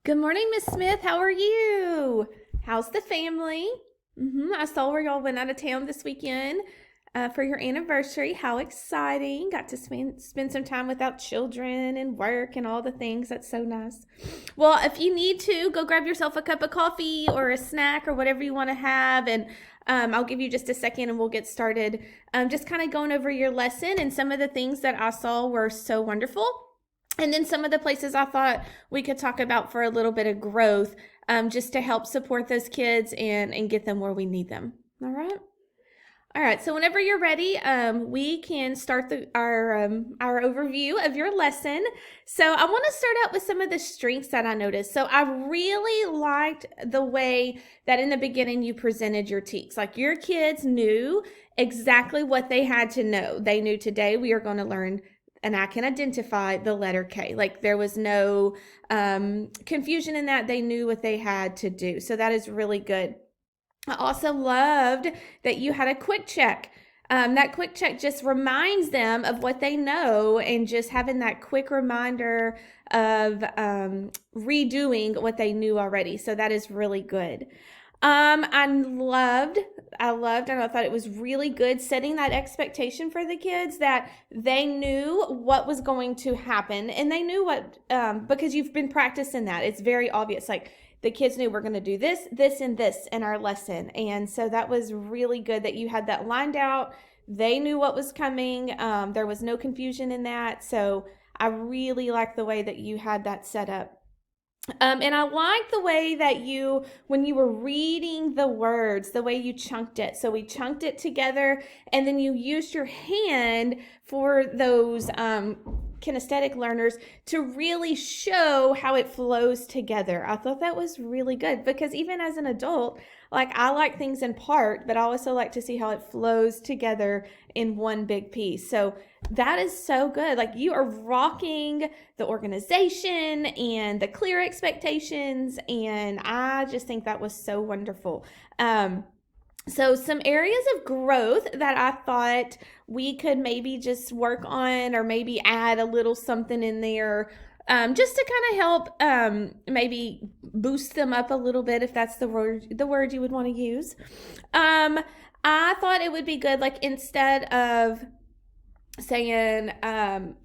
Good morning, Miss Smith. How are you? How's the family? I saw where y'all went out of town this weekend for your anniversary. How exciting. Got to spend some time without children and work and all the things. That's so nice. Well, if you need to, go grab yourself a cup of coffee or a snack or whatever you want to have. And I'll give you just a second and we'll get started. Just kind of going over your lesson, and some of the things that I saw were so wonderful. And then some of the places I thought we could talk about for a little bit of growth, just to help support those kids and get them where we need them. All right. All right. So whenever you're ready, we can start our overview of your lesson. So I want to start out with some of the strengths that I noticed. So I really liked the way that in the beginning you presented your TEKS. Like, your kids knew exactly what they had to know. They knew today we are going to learn, and I can identify the letter K. Like, there was no confusion in that. They knew what they had to do. So that is really good. I also loved that you had a quick check. That quick check just reminds them of what they know, and just having that quick reminder of redoing what they knew already. So that is really good. I loved, and I thought it was really good setting that expectation for the kids, that they knew what was going to happen, and they knew what, because you've been practicing that. It's very obvious. Like, the kids knew we're going to do this, this, and this in our lesson. And so that was really good that you had that lined out. They knew what was coming. There was no confusion in that. So I really like the way that you had that set up. And I like the way that when you were reading the words, the way you chunked it. So we chunked it together, and then you used your hand for those kinesthetic learners to really show how it flows together. I thought that was really good, because even as an adult, like, I like things in part, but I also like to see how it flows together in one big piece. So that is so good. Like, you are rocking the organization and the clear expectations, and I just think that was so wonderful. So some areas of growth that I thought we could maybe just work on, or maybe add a little something in there, just to kind of help maybe boost them up a little bit, if that's the word you would want to use. I thought it would be good, like, instead of saying,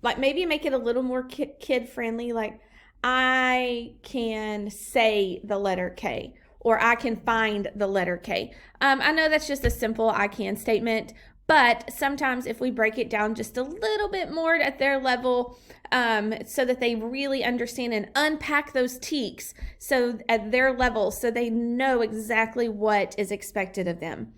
like, maybe make it a little more kid friendly, like, I can say the letter K, or I can find the letter K. I know that's just a simple I can statement, but sometimes if we break it down just a little bit more at their level, so that they really understand and unpack those TEKS, so at their level, so they know exactly what is expected of them.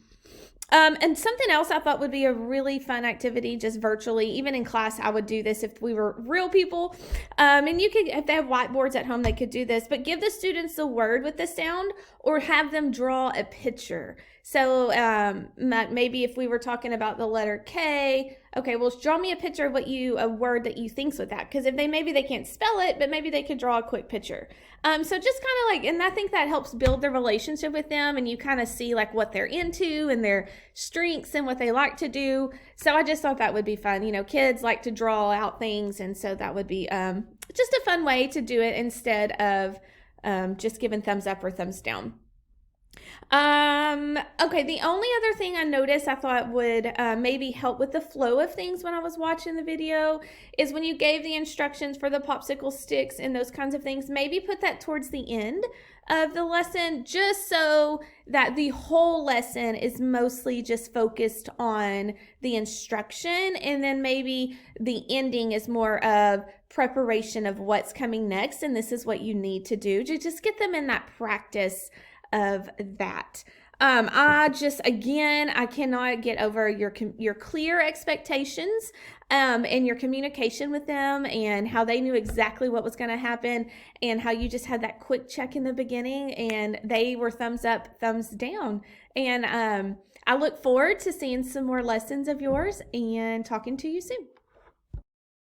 And something else I thought would be a really fun activity, just virtually, even in class, I would do this if we were real people. And you could, if they have whiteboards at home, they could do this, but give the students the word with the sound, or have them draw a picture. So maybe if we were talking about the letter K, okay, well, draw me a picture of a word that you think's with that. Because if maybe they can't spell it, but maybe they could draw a quick picture. So just kind of like, and I think that helps build the relationship with them, and you kind of see like what they're into and their strengths and what they like to do. So I just thought that would be fun. You know, kids like to draw out things, and so that would be just a fun way to do it, instead of just giving thumbs up or thumbs down. Okay, the only other thing I noticed I thought would maybe help with the flow of things when I was watching the video is when you gave the instructions for the popsicle sticks and those kinds of things, maybe put that towards the end of the lesson, just so that the whole lesson is mostly just focused on the instruction, and then maybe the ending is more of preparation of what's coming next, and this is what you need to do to just get them in that practice of that. I cannot get over your clear expectations, and your communication with them, and how they knew exactly what was going to happen, and how you just had that quick check in the beginning, and they were thumbs up, thumbs down. And I look forward to seeing some more lessons of yours and talking to you soon.